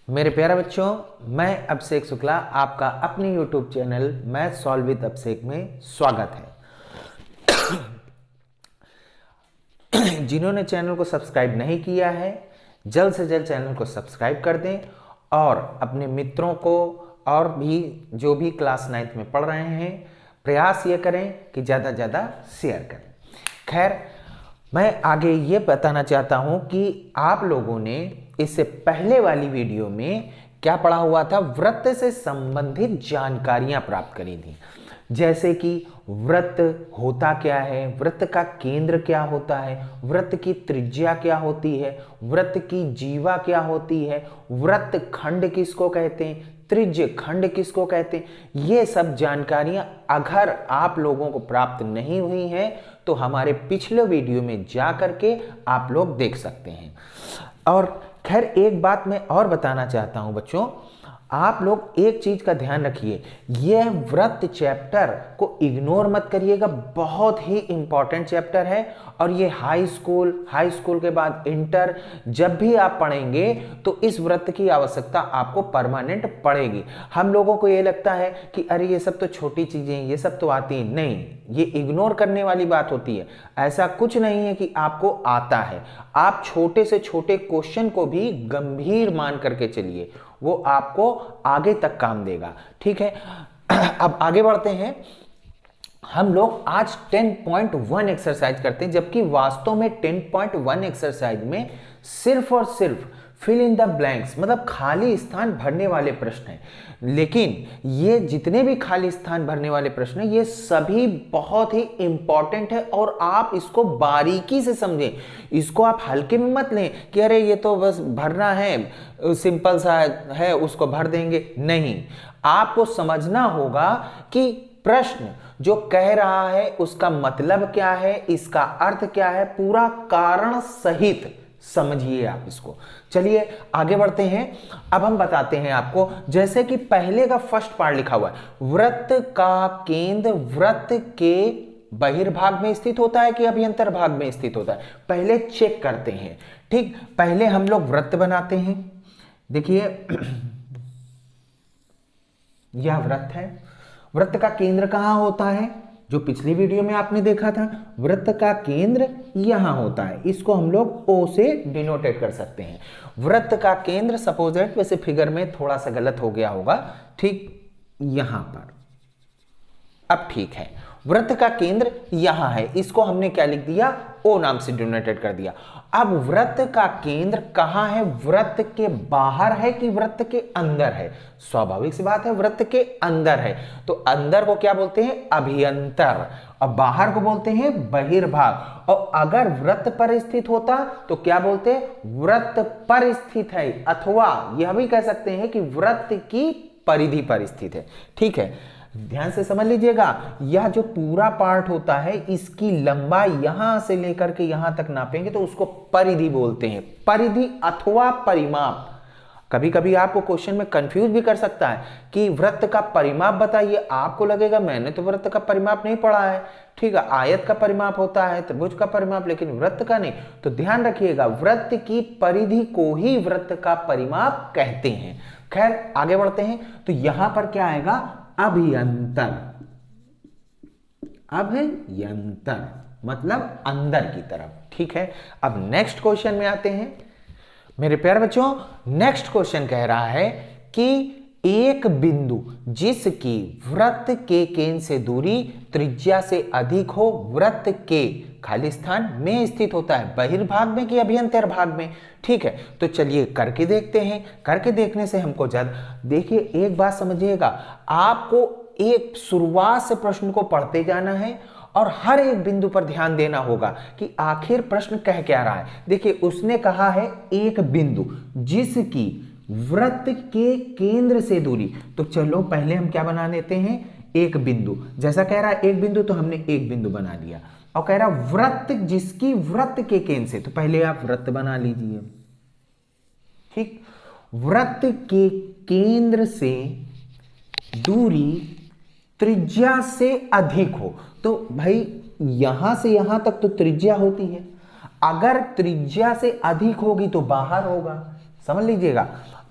मेरे प्यारे बच्चों, मैं अभिषेक शुक्ला आपका अपने YouTube channel math solve with Abhishek में स्वागत है। जिन्होंने चैनल को सब्सक्राइब नहीं किया है, जल्द से जल्द चैनल को सब्सक्राइब कर दें और अपने मित्रों को और भी जो भी क्लास 9th में पढ़ रहे हैं, प्रयास ये करें कि ज़्यादा से ज़्यादा शेयर करें। खैर, मैं आगे ये बताना चाहता हूँ कि आप लोगों ने इससे पहले वाली वीडियो में क्या पढ़ा हुआ था, वृत्त से संबंधित जानकारियां प्राप्त करी थी। जैसे कि वृत्त होता क्या है, वृत्त का केंद्र क्या होता है, वृत्त की त्रिज्या क्या होती है, वृत्त की जीवा क्या होती है, वृत्त खंड किसको कहते हैं, त्रिज्य खंड किसको कहते हैं। ये सब जानकारियां अगर आप लोगों को प्राप्त नहीं हुई हैं तो हमारे पिछले वीडियो में जा करके आप लोग देख सकते हैं। और खैर, एक बात मैं और बताना चाहता हूं बच्चों, आप लोग एक चीज का ध्यान रखिए, यह वृत्त चैप्टर को इग्नोर मत करिएगा, बहुत ही इंपॉर्टेंट चैप्टर है। और ये हाई स्कूल के बाद इंटर जब भी आप पढ़ेंगे तो इस वृत्त की आवश्यकता आपको परमानेंट पड़ेगी। हम लोगों को ये लगता है कि अरे ये सब तो छोटी चीजें हैं, ये सब तो आती हैं। नहीं, ये इग्नोर करने वाली बात होती है। ऐसा कुछ नहीं है कि आपको आता है। आप छोटे से छोटे क्वेश्चन को भी गंभीर मान करके चलिए, वो आपको आगे तक काम देगा। ठीक है, अब आगे बढ़ते हैं। हम लोग आज 10.1 एक्सरसाइज करते हैं, जबकि वास्तव में 10.1 एक्सरसाइज में सिर्फ और सिर्फ फिल इन द ब्लैंक्स मतलब खाली स्थान भरने वाले प्रश्न हैं। लेकिन ये जितने भी खाली स्थान भरने वाले प्रश्न हैं, ये सभी बहुत ही इंपॉर्टेंट है और आप इसको बारीकी से समझें। इसको आप हल्के में मत लें कि अरे ये तो बस भरना है, सिंपल सा है, उसको भर देंगे। नहीं, आपको समझना होगा कि प्रश्न जो कह रहा है उसका मतलब क्या है, इसका अर्थ क्या है, पूरा कारण सहित समझिए आप इसको। चलिए आगे बढ़ते हैं। अब हम बताते हैं आपको, जैसे कि पहले का फर्स्ट पार्ट लिखा हुआ है, वृत्त का केंद्र वृत्त के बहिर्भाग में स्थित होता है कि अभ्यंतर भाग में स्थित होता है, पहले चेक करते हैं। ठीक, पहले हम लोग वृत्त बनाते हैं। देखिए यह वृत्त है। वृत्त का केंद्र कहां होता है, जो पिछली वीडियो में आपने देखा था, वृत्त का केंद्र यहां होता है। इसको हम लोग O से डिनोटेट कर सकते हैं। वृत्त का केंद्र सपोजेट, वैसे फिगर में थोड़ा सा गलत हो गया होगा, ठीक यहां पर। अब ठीक है, वृत्त का केंद्र यहां है, इसको हमने क्या लिख दिया, O नाम से डिनोटेट कर दिया। अब वृत्त का केंद्र कहां है, वृत्त के बाहर है कि वृत्त के अंदर है। स्वाभाविक सी बात है, वृत्त के अंदर है, तो अंदर को क्या बोलते हैं, अभ्यंतर, और बाहर को बोलते हैं बहिर्भाग। और अगर वृत्त पर स्थित होता तो क्या बोलते हैं, वृत्त पर स्थित है, अथवा यह भी कह सकते हैं कि वृत्त की परिधि पर स्थित है। ठीक है, ध्यान से समझ लीजिएगा, यह जो पूरा पार्ट होता है, इसकी लंबाई यहां से लेकर के यहां तक नापेंगे तो उसको परिधि बोलते हैं, परिधि अथवा परिमाप। कभी कभी आपको क्वेश्चन में कंफ्यूज भी कर सकता है कि वृत्त का परिमाप बताइए। आपको लगेगा मैंने तो वृत्त का परिमाप नहीं पढ़ा है। ठीक है, आयत का परिमाप होता है, त्रिभुज का परिमाप, लेकिन वृत्त का नहीं। तो ध्यान रखिएगा, वृत्त की परिधि को ही वृत्त का परिमाप कहते हैं। खैर आगे बढ़ते हैं, तो यहां पर क्या आएगा, अभ्यंतर। अभ्यंतर मतलब अंदर की तरफ। ठीक है, अब नेक्स्ट क्वेश्चन में आते हैं। मेरे प्यारे बच्चों, नेक्स्ट क्वेश्चन कह रहा है कि एक बिंदु जिसकी वृत्त के केंद्र से दूरी त्रिज्या से अधिक हो, वृत्त के खाली स्थान में स्थित होता है, बहिर्भाग में कि अभ्यंतर भाग में। ठीक है, तो चलिए करके देखते हैं। करके देखने से हमको ज्यादा, देखिए एक बात समझिएगा, आपको एक शुरुआत से प्रश्न को पढ़ते जाना है और हर एक बिंदु पर ध्यान देना होगा कि आखिर प्रश्न कह क्या रहा है। देखिए उसने कहा है एक बिंदु जिसकी वृत्त के केंद्र से दूरी, तो चलो पहले हम क्या बना लेते हैं, एक बिंदु। जैसा कह रहा है एक बिंदु, तो हमने एक बिंदु बना लिया। और कह रहा वृत्त जिसकी वृत्त के केंद्र से, तो पहले आप वृत्त बना लीजिए। ठीक, वृत्त के केंद्र से दूरी त्रिज्या से अधिक हो, तो भाई यहां से यहां तक तो त्रिज्या होती है, अगर त्रिज्या से अधिक होगी तो बाहर होगा। समझ लीजिएगा,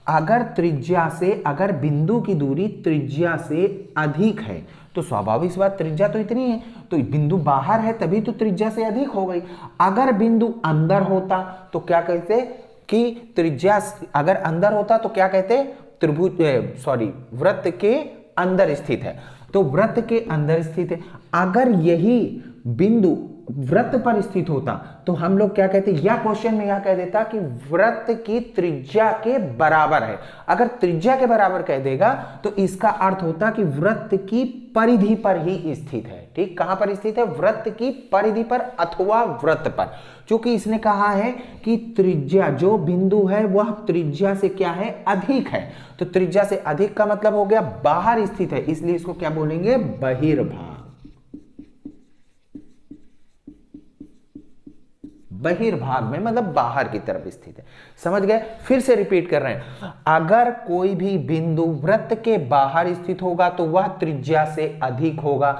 अगर त्रिज्या से, अगर बिंदु की दूरी त्रिज्या से अधिक है तो स्वाभाविक सी बात, त्रिज्या तो इतनी है तो बिंदु बाहर है तभी तो त्रिज्या से अधिक हो गई। अगर बिंदु अंदर होता तो क्या कहते कि त्रिज्या, अगर अंदर होता तो क्या कहते, त्रिभुज वृत्त के अंदर स्थित है, तो वृत्त के अंदर स्थित है। अगर यही बिंदु वृत्त पर स्थित होता तो हम लोग क्या कहते, या क्वेश्चन में यह कह देता कि वृत्त की त्रिज्या के बराबर है। अगर त्रिज्या के बराबर कह देगा तो इसका अर्थ होता कि वृत्त की परिधि पर ही स्थित है। ठीक, कहां पर स्थित है, वृत्त की परिधि पर अथवा वृत्त पर। क्योंकि इसने कहा है कि त्रिज्या, जो बिंदु है वह त्रिज्या से क्या है, अधिक है, तो त्रिज्या से अधिक का मतलब हो गया बाहर स्थित है, इसलिए इसको क्या बोलेंगे, बहिर्भाग। बहिर्भाग में मतलब बाहर की तरफ स्थित है। समझ गए, फिर से रिपीट कर रहे हैं, अगर कोई भी बिंदु वृत्त के बाहर स्थित होगा तो वह त्रिज्या से अधिक होगा,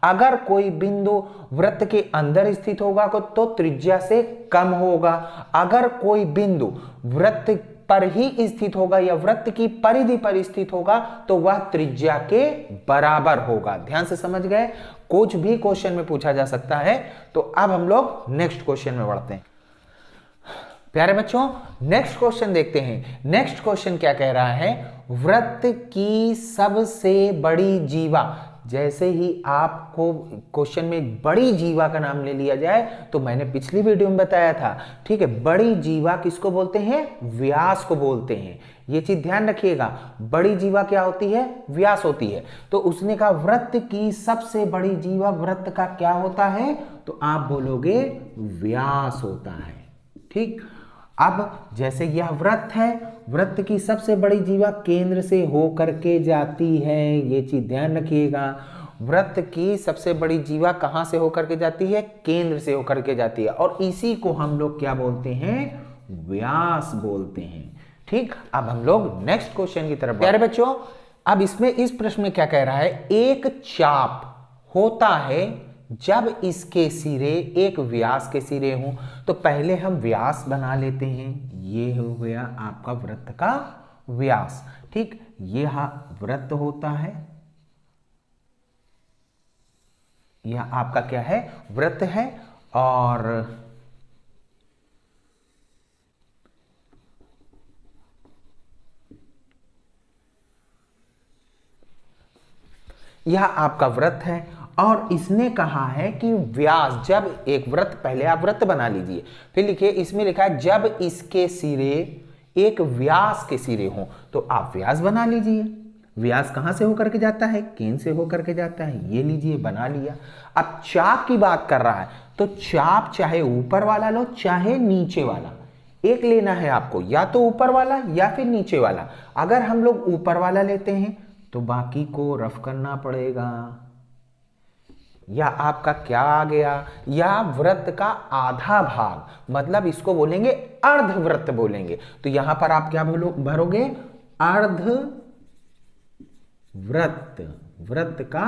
अगर कोई बिंदु वृत्त के अंदर स्थित होगा तो त्रिज्या से कम होगा, अगर कोई बिंदु वृत्त पर ही स्थित होगा या वृत्त की परिधि पर स्थित होगा तो वह त्रिज्या के बराबर होगा। ध्यान से समझ गए, कुछ भी क्वेश्चन में पूछा जा सकता है। तो अब हम लोग नेक्स्ट क्वेश्चन में बढ़ते हैं। प्यारे बच्चों, नेक्स्ट क्वेश्चन देखते हैं। नेक्स्ट क्वेश्चन क्या कह रहा है, वृत्त की सबसे बड़ी जीवा। जैसे ही आपको क्वेश्चन में एक बड़ी जीवा का नाम ले लिया जाए तो मैंने पिछली वीडियो में बताया था, ठीक है, बड़ी जीवा किसको बोलते हैं, व्यास को बोलते हैं। ये चीज ध्यान रखिएगा, बड़ी जीवा क्या होती है, व्यास होती है। तो उसने कहा वृत्त की सबसे बड़ी जीवा वृत्त का क्या होता है, तो आप बोलोगे व्यास होता है। ठीक, अब जैसे यह वृत्त है, वृत्त की सबसे बड़ी जीवा केंद्र से होकर के जाती है, ये चीज ध्यान रखिएगा। वृत्त की सबसे बड़ी जीवा कहां से होकर के जाती है, केंद्र से होकर के जाती है, और इसी को हम लोग क्या बोलते हैं, व्यास बोलते हैं। ठीक, अब हम लोग नेक्स्ट क्वेश्चन की तरफ। प्यारे बच्चों, अब इसमें इस प्रश्न में क्या कह रहा है, एक चाप होता है जब इसके सिरे एक व्यास के सिरे हों। तो पहले हम व्यास बना लेते हैं, ये हो गया आपका वृत्त का व्यास। ठीक, यह वृत्त होता है, यह आपका क्या है, वृत्त है, और यह आपका वृत्त है। और इसने कहा है कि व्यास, जब एक वृत्त, पहले आप वृत्त बना लीजिए, फिर लिखिए, इसमें लिखा है जब इसके सिरे एक व्यास के सिरे हों, तो आप व्यास बना लीजिए। व्यास कहां से होकर के जाता है, केंद्र से होकर के जाता है, ये लीजिए, बना लिया। अब चाप की बात कर रहा है, तो चाप चाहे ऊपर वाला लो चाहे नीचे वाला, एक लेना है आपको, या तो ऊपर वाला या फिर नीचे वाला। अगर हम लोग ऊपर वाला लेते हैं तो बाकी को रफ करना पड़ेगा। या आपका क्या आ गया, या वृत्त का आधा भाग, मतलब इसको बोलेंगे अर्धवृत्त बोलेंगे। तो यहां पर आप क्या भरोगे, अर्धवृत्त, वृत्त का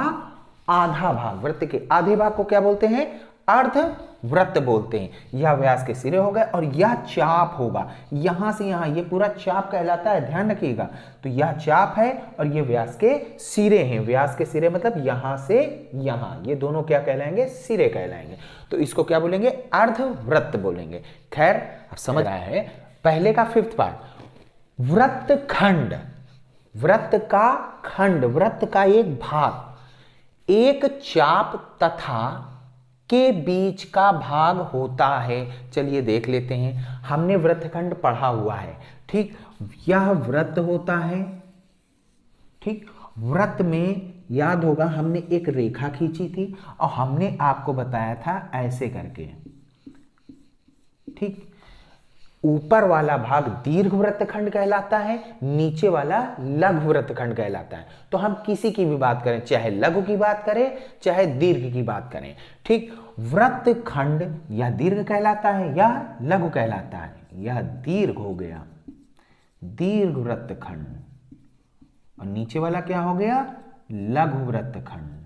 आधा भाग, वृत्त के आधे भाग को क्या बोलते हैं, अर्धवृत्त बोलते हैं। यह व्यास के सिरे हो गए, और यह चाप होगा, यहां से यहां, ये पूरा चाप कहलाता है, ध्यान रखिएगा। तो यह चाप है और ये व्यास के सिरे हैं। व्यास के सिरे मतलब यहां से यहां, ये दोनों क्या कहलाएंगे, सिरे कहलाएंगे। तो इसको क्या बोलेंगे, अर्धवृत्त बोलेंगे। खैर, अब समझ आया है। पहले का फिफ्थ पार्ट, वृत्त खंड, वृत्त का खंड, वृत्त का एक भाग एक चाप तथा के बीच का भाग होता है। चलिए देख लेते हैं, हमने वृत्तखंड पढ़ा हुआ है। ठीक, यह वृत्त होता है। ठीक, वृत्त में याद होगा हमने एक रेखा खींची थी और हमने आपको बताया था ऐसे करके। ठीक, ऊपर वाला भाग दीर्घ वृत्तखंड कहलाता है, नीचे वाला लघु वृत्तखंड कहलाता है। तो हम किसी की भी बात करें, चाहे लघु की बात करें चाहे दीर्घ की बात करें, ठीक, वृत्तखंड या दीर्घ कहलाता है या लघु कहलाता है। यह दीर्घ हो गया, दीर्घ वृत्तखंड, और नीचे वाला क्या हो गया, लघु वृत्तखंड।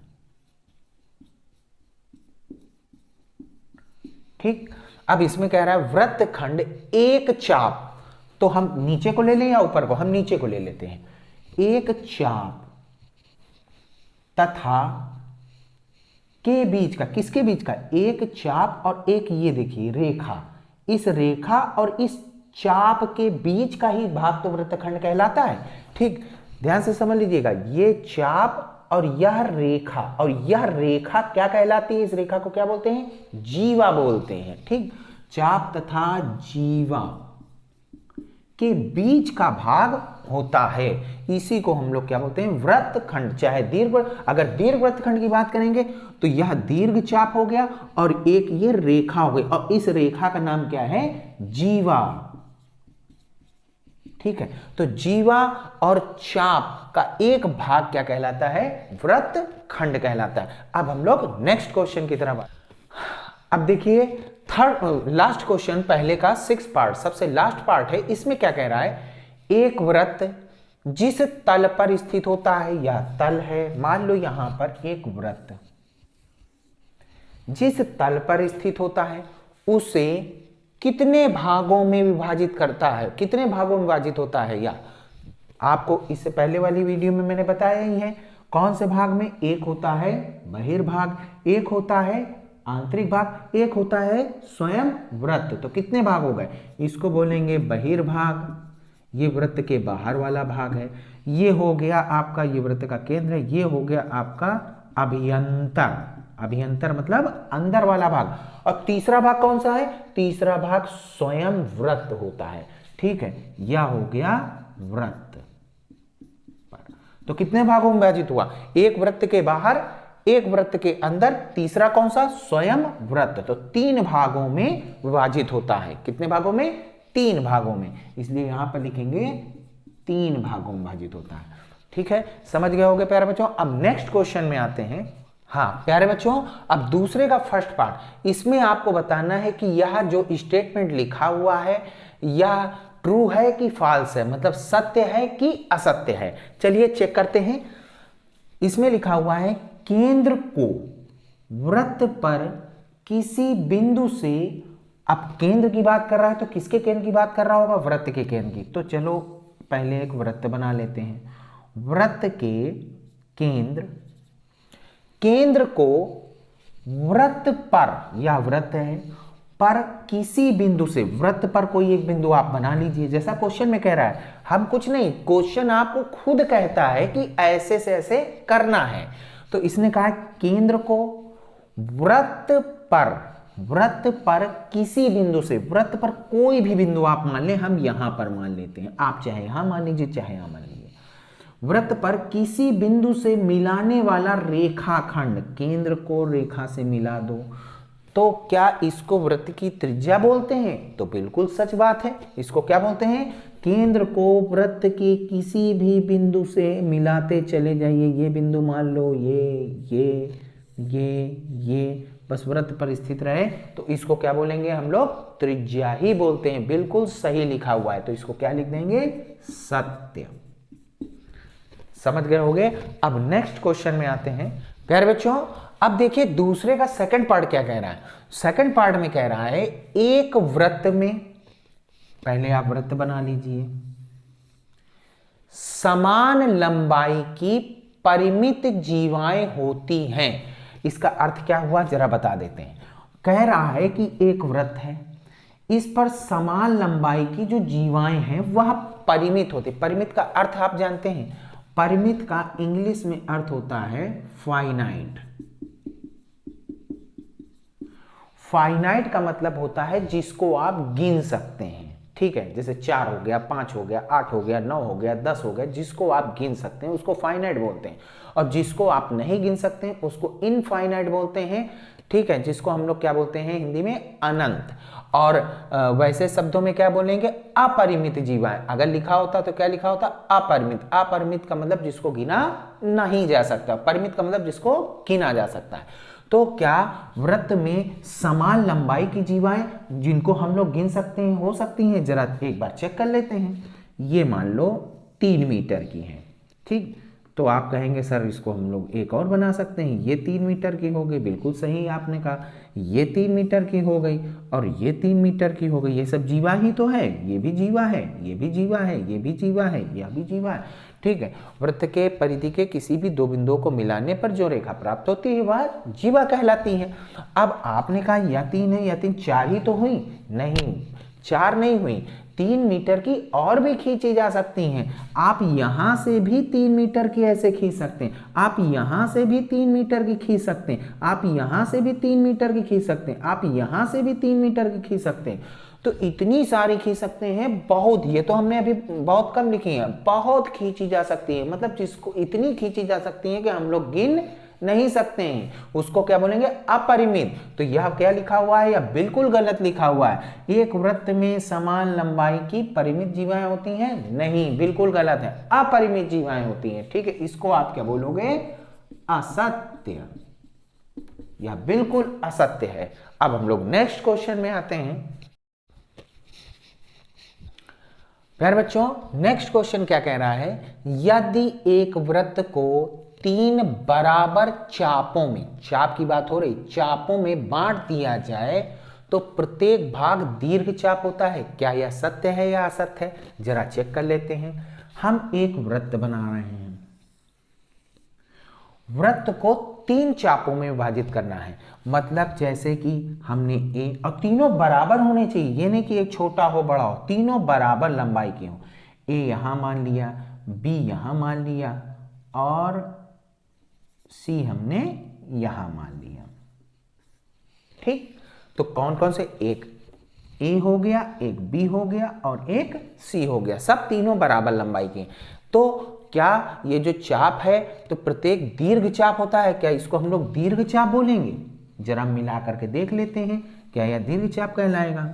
ठीक, अब इसमें कह रहा है वृत्तखंड एक चाप, तो हम नीचे को ले लें या ऊपर को? हम नीचे को ले लेते हैं। एक चाप तथा के बीच का, किसके बीच का? एक चाप और एक ये देखिए रेखा, इस रेखा और इस चाप के बीच का ही भाग तो वृत्तखंड कहलाता है। ठीक, ध्यान से समझ लीजिएगा, ये चाप और यह रेखा, और यह रेखा क्या कहलाती है? इस रेखा को क्या बोलते हैं? जीवा बोलते हैं। ठीक, चाप तथा जीवा के बीच का भाग होता है, इसी को हम लोग क्या बोलते हैं? वृत्तखंड। चाहे दीर्घ, अगर दीर्घ वृत्तखंड की बात करेंगे तो यह दीर्घ चाप हो गया और एक ये रेखा हो गई, और इस रेखा का नाम क्या है? जीवा। ठीक है, तो जीवा और चाप का एक भाग क्या कहलाता है? वृत्तखंड कहलाता है। अब हम लोग नेक्स्ट क्वेश्चन की तरफ। अब देखिए थर्ड लास्ट क्वेश्चन, पहले का 6 पार्ट, सबसे लास्ट पार्ट है। इसमें क्या कह रहा है? एक वृत्त जिस तल पर स्थित होता है, यह तल है, मान लो यहां पर एक वृत्त जिस तल पर स्थित होता है उसे कितने भागों में विभाजित करता है? कितने भागों में विभाजित होता है? या आपको इससे पहले वाली वीडियो में मैंने बताया ही है। कौन से भाग में? एक होता है बहिर्भाग, एक होता है आंतरिक भाग, एक होता है स्वयं वृत्त। तो कितने भाग हो गए? इसको बोलेंगे बहिर्भाग, ये वृत्त के बाहर वाला भाग है। ये हो गया आपका, ये वृत्त का केंद्र है। ये हो गया आपका अभ्यंतर, अभ्यंतर मतलब अंदर वाला भाग। और तीसरा भाग कौन सा है? तीसरा भाग स्वयं वृत्त होता है। ठीक है, यह हो गया वृत्त। तो कितने भागों में विभाजित हुआ? एक वृत्त के बाहर, एक वृत्त के अंदर, तीसरा कौन सा? स्वयं वृत्त। तो 3 भागों में विभाजित होता है। कितने भागों में? 3 भागों में, इसलिए यहां पर लिखेंगे 3 भागों में विभाजित होता है। ठीक है, समझ गए होंगे प्यारे बच्चों। अब नेक्स्ट क्वेश्चन में आते हैं। हाँ प्यारे बच्चों, अब दूसरे का फर्स्ट पार्ट, इसमें आपको बताना है कि यह जो स्टेटमेंट लिखा हुआ है यह ट्रू है कि फॉल्स है, मतलब सत्य है कि असत्य है। चलिए चेक करते हैं। इसमें लिखा हुआ है केंद्र को वृत्त पर किसी बिंदु से, अब केंद्र की बात कर रहा है तो किसके केंद्र की बात कर रहा होगा? वृत्त के केंद्र की। तो चलो पहले एक वृत्त बना लेते हैं। वृत्त के केंद्र, केंद्र को वृत्त पर, या वृत्त है पर किसी बिंदु से, वृत्त पर कोई एक बिंदु आप बना लीजिए, जैसा क्वेश्चन में कह रहा है। हम कुछ नहीं, क्वेश्चन आपको खुद कहता है कि ऐसे से ऐसे करना है। तो इसने कहा केंद्र को वृत्त पर किसी बिंदु से, वृत्त पर कोई भी बिंदु आप मान लें, हम यहां पर मान लेते हैं, आप चाहे यहां मान लीजिए चाहे यहां मान लीजिए। वृत्त पर किसी बिंदु से मिलाने वाला रेखाखंड, केंद्र को रेखा से मिला दो। तो क्या इसको वृत्त की त्रिज्या बोलते हैं? तो बिल्कुल सच बात है। इसको क्या बोलते हैं? केंद्र को वृत्त के किसी भी बिंदु से मिलाते चले जाइए। ये बिंदु मान लो, ये बस वृत्त पर स्थित रहे, तो इसको क्या बोलेंगे हम लोग? त्रिज्या ही बोलते हैं। बिल्कुल सही लिखा हुआ है, तो इसको क्या लिख देंगे? सत्य। समझ गए होंगे। अब नेक्स्ट क्वेश्चन में आते हैं प्यारे बच्चों। अब देखिए दूसरे का सेकंड पार्ट क्या कह रहा है। सेकंड पार्ट में कह रहा है एक वृत्त में, पहले आप वृत्त बना लीजिए, समान लंबाई की परिमित जीवाएं होती हैं। इसका अर्थ क्या हुआ जरा बता देते हैं। कह रहा है कि एक वृत्त है, इस पर समान लंबाई की जो जीवाएं हैं वह परिमित होती। परिमित का अर्थ आप जानते हैं, परिमित का इंग्लिश में अर्थ होता है फाइनाइट। फाइनाइट का मतलब होता है जिसको आप गिन सकते हैं। ठीक है, जैसे 4 हो गया, 5 हो गया, 8 हो गया, 9 हो गया, 10 हो गया, जिसको आप गिन सकते हैं उसको फाइनाइट बोलते हैं। और जिसको आप नहीं गिन सकते हैं उसको इनफाइनाइट बोलते हैं। ठीक है, जिसको हम लोग क्या बोलते हैं हिंदी में? अनंत। और वैसे शब्दों में क्या बोलेंगे? अपरिमित जीवाएं। अगर लिखा होता तो क्या लिखा होता? अपरिमित। अपरिमित का मतलब जिसको गिना नहीं जा सकता, परिमित का मतलब जिसको गिना जा सकता है। तो क्या वृत्त में समान लंबाई की जीवाएं जिनको हम लोग गिन सकते हैं हो सकती हैं? जरा एक बार चेक कर लेते हैं। ये मान लो 3 मीटर की है। ठीक, तो आप कहेंगे सर इसको हम लोग एक और बना सकते हैं, ये 3 मीटर की हो गई, बिल्कुल सही आपने कहा, ये 3 मीटर की हो गई और ये 3 मीटर की हो गई। ये सब जीवा ही तो है, ये भी जीवा है, ये भी जीवा है, ये भी जीवा है, यह भी जीवा है, ठीक है। वृत्त के परिधि के किसी भी दो बिंदुओं को मिलाने पर जो रेखा प्राप्त होती है वह जीवा कहलाती है। अब आपने कहा या 3 है या 3, 4 ही तो हुई, नहीं 4 नहीं हुई, 3 मीटर की और भी खींची जा सकती हैं। आप यहां से भी 3 मीटर की ऐसे खींच सकते हैं, आप यहां से भी 3 मीटर की खींच सकते हैं, आप यहां से भी 3 मीटर की खींच सकते हैं, आप यहां से भी 3 मीटर की खींच सकते हैं। तो इतनी सारी खींच सकते हैं, बहुत, ये तो हमने अभी बहुत कम लिखी है, बहुत खींची जा सकती है, मतलब जिसको इतनी खींची जा सकती है कि हम लोग गिन नहीं सकते हैं, उसको क्या बोलेंगे, अपरिमित। तो यह क्या लिखा हुआ है, या बिल्कुल गलत लिखा हुआ है। एक वृत्त में समान लंबाई की परिमित जीवाएं होती हैं, नहीं, बिल्कुल गलत है, अपरिमित जीवाएं होती हैं, ठीक है। इसको आप क्या बोलोगे, असत्य, यह बिल्कुल असत्य है। अब हम लोग नेक्स्ट क्वेश्चन में आते हैं। प्यारे बच्चों, नेक्स्ट क्वेश्चन क्या कह रहा है, यदि एक वृत्त को 3 बराबर चापों में, चाप की बात हो रही, चापों में बांट दिया जाए तो प्रत्येक भाग दीर्घ चाप होता है, क्या यह सत्य है या असत्य है? जरा चेक कर लेते हैं। हम एक वृत्त बना रहे हैं, वृत्त को 3 चापों में विभाजित करना है, मतलब जैसे कि हमने ए, और तीनों बराबर होने चाहिए, ये नहीं कि एक छोटा हो बड़ा हो, तीनों बराबर लंबाई के हो। ए यहां मान लिया, बी यहां मान लिया और सी हमने यहां मान लिया, ठीक। तो कौन कौन से, एक ए हो गया, एक बी हो गया और एक सी हो गया, सब तीनों बराबर लंबाई के। तो क्या ये जो चाप है तो प्रत्येक दीर्घ चाप होता है, क्या इसको हम लोग दीर्घ चाप बोलेंगे? जरा मिला करके देख लेते हैं, क्या यह दीर्घ चाप कहलाएगा?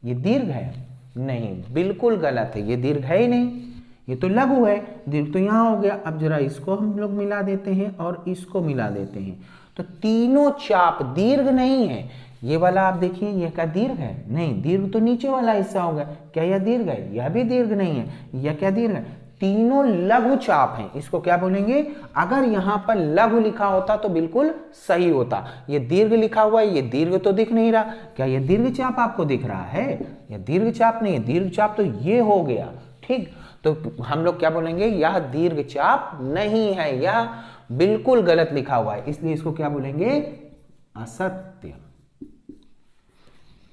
ये दीर्घ है? नहीं, बिल्कुल गलत है, ये दीर्घ है ही नहीं, ये तो लघु है। दीर्घ तो यहां हो गया। अब जरा इसको हम लोग मिला देते हैं और इसको मिला देते हैं, तो तीनों चाप दीर्घ नहीं है। ये वाला आप देखिए, यह क्या दीर्घ है? नहीं, दीर्घ तो नीचे वाला हिस्सा हो गया। क्या यह दीर्घ है? यह भी दीर्घ नहीं है। यह क्या दीर्घ है? तीनों लघु चाप हैं, इसको क्या बोलेंगे? अगर यहां पर लघु लिखा होता तो बिल्कुल सही होता। ये दीर्घ लिखा हुआ है, ये दीर्घ तो दिख नहीं रहा। क्या यह दीर्घ चाप आपको दिख रहा है? यह दीर्घ चाप नहीं है, दीर्घ चाप तो ये हो गया, ठीक। तो हम लोग क्या बोलेंगे, यह दीर्घ चाप नहीं है, यह बिल्कुल गलत लिखा हुआ है, इसलिए इसको क्या बोलेंगे? असत्य।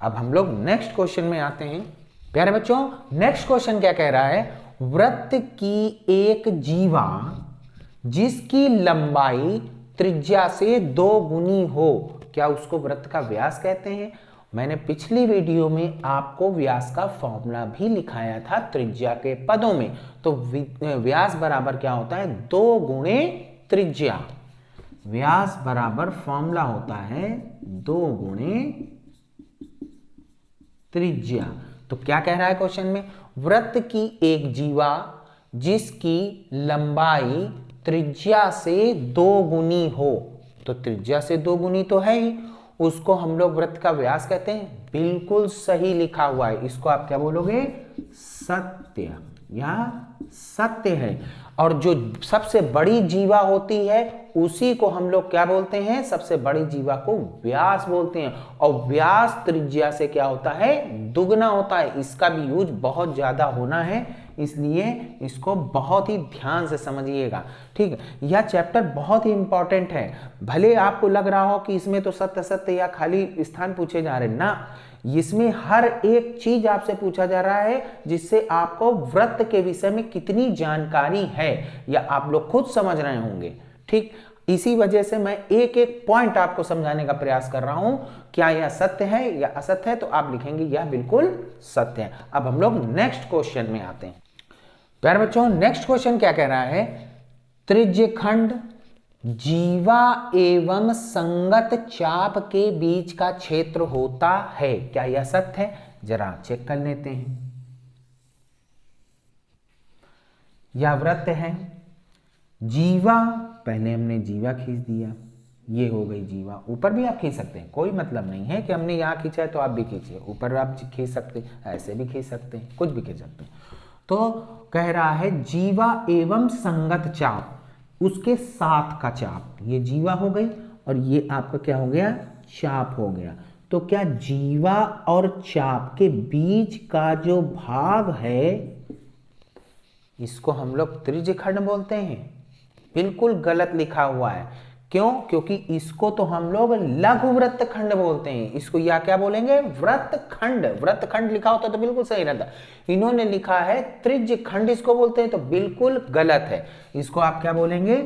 अब हम लोग नेक्स्ट क्वेश्चन में आते हैं। प्यारे बच्चों, नेक्स्ट क्वेश्चन क्या कह रहा है, वृत्त की एक जीवा जिसकी लंबाई त्रिज्या से 2 गुनी हो, क्या उसको वृत्त का व्यास कहते हैं? मैंने पिछली वीडियो में आपको व्यास का फॉर्मूला भी लिखाया था त्रिज्या के पदों में। तो व्यास बराबर क्या होता है? 2 गुणे त्रिज्या। व्यास बराबर फॉर्मूला होता है 2 गुणे त्रिज्या। तो क्या कह रहा है क्वेश्चन में, वृत्त की एक जीवा जिसकी लंबाई त्रिज्या से 2 गुनी हो, तो त्रिज्या से 2 गुनी तो है ही, उसको हम लोग वृत्त का व्यास कहते हैं। बिल्कुल सही लिखा हुआ है, इसको आप क्या बोलोगे? सत्य, यह सत्य है। और जो सबसे बड़ी जीवा होती है उसी को हम लोग क्या बोलते हैं? सबसे बड़ी जीवा को व्यास बोलते हैं। और व्यास त्रिज्या से क्या होता है? दुगना होता है। इसका भी यूज बहुत ज्यादा होना है, इसलिए इसको बहुत ही ध्यान से समझिएगा, ठीक है। यह चैप्टर बहुत ही इंपॉर्टेंट है। भले आपको लग रहा हो कि इसमें तो सत्य सत्य या खाली स्थान पूछे जा रहे हैं, ना, इसमें हर एक चीज आपसे पूछा जा रहा है जिससे आपको वृत्त के विषय में कितनी जानकारी है या आप लोग खुद समझ रहे होंगे, ठीक। इसी वजह से मैं एक एक पॉइंट आपको समझाने का प्रयास कर रहा हूं। क्या यह सत्य है या असत्य है? तो आप लिखेंगे यह बिल्कुल सत्य है। अब हम लोग नेक्स्ट क्वेश्चन में आते हैं। प्यारे बच्चों, नेक्स्ट क्वेश्चन क्या कह रहा है, त्रिज्यखंड जीवा एवं संगत चाप के बीच का क्षेत्र होता है, क्या यह सत्य है? जरा चेक कर लेते हैं। यह वृत्त है, जीवा, पहले हमने जीवा खींच दिया, ये हो गई जीवा। ऊपर भी आप खींच सकते हैं, कोई मतलब नहीं है कि हमने यहां खींचा है तो आप भी खींचिए, ऊपर आप खींच सकते हैं, ऐसे भी खींच सकते हैं, कुछ भी खींच सकते हैं। तो कह रहा है जीवा एवं संगत चाप, उसके साथ का चाप, ये जीवा हो गई और ये आपका क्या हो गया, चाप हो गया। तो क्या जीवा और चाप के बीच का जो भाग है इसको हम लोग त्रिज्यखंड बोलते हैं? बिल्कुल गलत लिखा हुआ है। क्यों? क्योंकि इसको तो हम लोग लघु वृत्तखंड बोलते हैं। इसको या क्या बोलेंगे, वृत्तखंड। वृत्तखंड लिखा होता तो बिल्कुल सही रहता, इन्होंने लिखा है त्रिज्यखंड इसको बोलते हैं, तो बिल्कुल गलत है। इसको आप क्या बोलेंगे,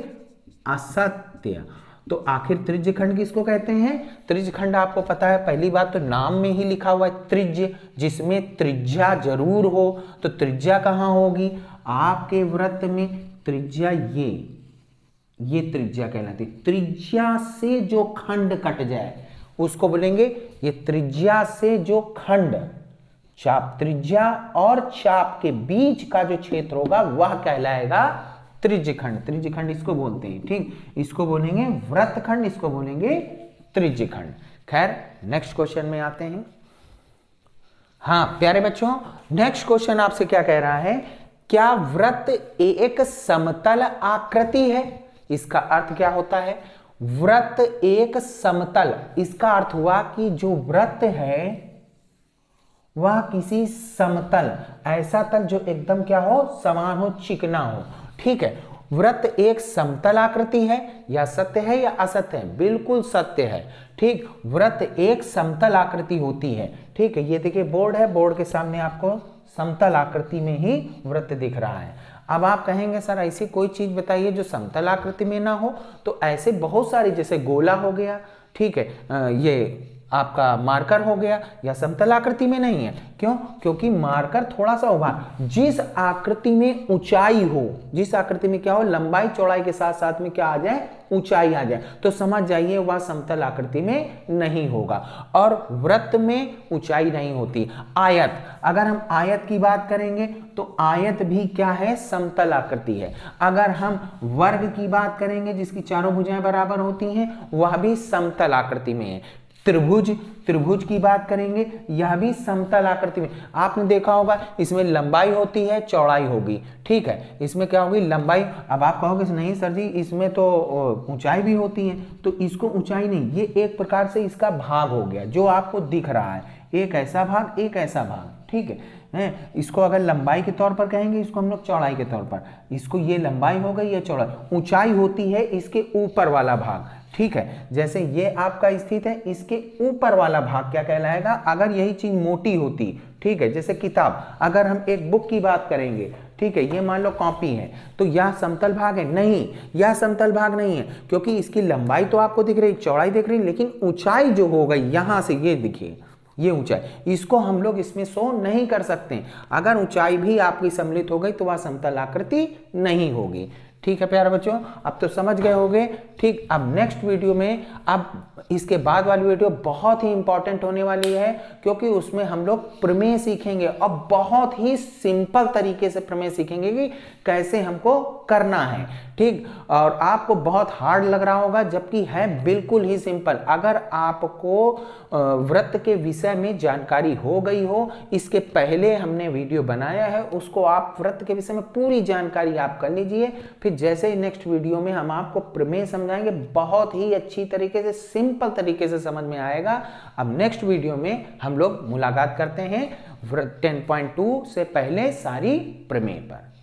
असत्य। तो आखिर त्रिज्यखंड किसको कहते हैं? त्रिज्यखंड आपको पता है, पहली बात तो नाम में ही लिखा हुआ है त्रिज्य, जिसमें त्रिज्या जरूर हो। तो त्रिज्या कहाँ होगी, आपके वृत्त में त्रिज्या ये त्रिज्या कहलाती। त्रिज्या से जो खंड कट जाए उसको बोलेंगे, ये त्रिज्या से जो खंड, चाप त्रिज्या और चाप के बीच का जो क्षेत्र होगा वह कहलाएगा त्रिज्यखंड। त्रिज्यखंड इसको बोलते हैं, ठीक। इसको बोलेंगे वृत्तखंड, इसको बोलेंगे त्रिज्यखंड। खैर नेक्स्ट क्वेश्चन में आते हैं। हाँ प्यारे बच्चों, नेक्स्ट क्वेश्चन आपसे क्या कह रहा है, क्या वृत्त एक समतल आकृति है? इसका अर्थ क्या होता है, वृत्त एक समतल, इसका अर्थ हुआ कि जो वृत्त है वह किसी समतल, ऐसा तल जो एकदम क्या हो, समान हो, चिकना हो, ठीक है। वृत्त एक समतल आकृति है, या सत्य है या असत्य है? बिल्कुल सत्य है, ठीक। वृत्त एक समतल आकृति होती है, ठीक है। ये देखिए बोर्ड है, बोर्ड के सामने आपको समतल आकृति में ही वृत्त दिख रहा है। अब आप कहेंगे सर ऐसी कोई चीज बताइए जो समतल आकृति में ना हो, तो ऐसे बहुत सारी, जैसे गोला हो गया, ठीक है, ये आपका मार्कर हो गया, या समतल आकृति में नहीं है। क्यों? क्योंकि मार्कर थोड़ा सा उभार, जिस आकृति में ऊंचाई हो, जिस आकृति में क्या हो, लंबाई चौड़ाई के साथ साथ में क्या आ जाए, ऊंचाई आ जाए, तो समझ जाइए वह समतल आकृति में नहीं होगा। और वृत्त में ऊंचाई नहीं होती। आयत, अगर हम आयत की बात करेंगे तो आयत भी क्या है, समतल आकृति है। अगर हम वर्ग की बात करेंगे जिसकी चारों भुजाएं बराबर होती हैं, वह भी समतल आकृति में है। त्रिभुज की बात करेंगे, यह भी समतल आकृति में। आपने देखा होगा इसमें लंबाई होती है, चौड़ाई होगी, ठीक है। इसमें क्या होगी, लंबाई। अब आप कहोगे नहीं सर जी इसमें तो ऊंचाई भी होती है, तो इसको ऊंचाई नहीं, ये एक प्रकार से इसका भाग हो गया जो आपको दिख रहा है, एक ऐसा भाग एक ऐसा भाग, ठीक है। इसको अगर लंबाई के तौर पर कहेंगे, इसको हम लोग चौड़ाई के तौर पर, इसको ये लंबाई हो गई, ये चौड़ाई। ऊंचाई होती है इसके ऊपर वाला भाग, ठीक है। जैसे ये आपका स्थित है, इसके ऊपर वाला भाग क्या कहलाएगा, अगर यही चीज मोटी होती, ठीक है। जैसे किताब, अगर हम एक बुक की बात करेंगे, ठीक है, ये मान लो कॉपी है, तो यह समतल भाग है? नहीं, यह समतल भाग नहीं है, क्योंकि इसकी लंबाई तो आपको दिख रही, चौड़ाई दिख रही, लेकिन ऊंचाई जो हो गई यहां से, ये देखिए ये ऊंचाई, इसको हम लोग इसमें शो नहीं कर सकते। अगर ऊंचाई भी आपकी सम्मिलित हो गई तो वह समतल आकृति नहीं होगी, ठीक है प्यारे बच्चों। अब तो समझ गए होंगे, ठीक। अब नेक्स्ट वीडियो में, अब इसके बाद वाली वीडियो बहुत ही इंपॉर्टेंट होने वाली है, क्योंकि उसमें हम लोग प्रमेय सीखेंगे और बहुत ही सिंपल तरीके से प्रमेय सीखेंगे कि कैसे हमको करना है, ठीक। और आपको बहुत हार्ड लग रहा होगा, जबकि है बिल्कुल ही सिंपल। अगर आपको वृत्त के विषय में जानकारी हो गई हो, इसके पहले हमने वीडियो बनाया है, उसको आप वृत्त के विषय में पूरी जानकारी आप कर लीजिए। फिर जैसे ही नेक्स्ट वीडियो में हम आपको प्रमेय समझाएंगे, बहुत ही अच्छी तरीके से, सिंपल तरीके से समझ में आएगा। अब नेक्स्ट वीडियो में हम लोग मुलाकात करते हैं 10.2 से पहले सारी प्रमेय पर।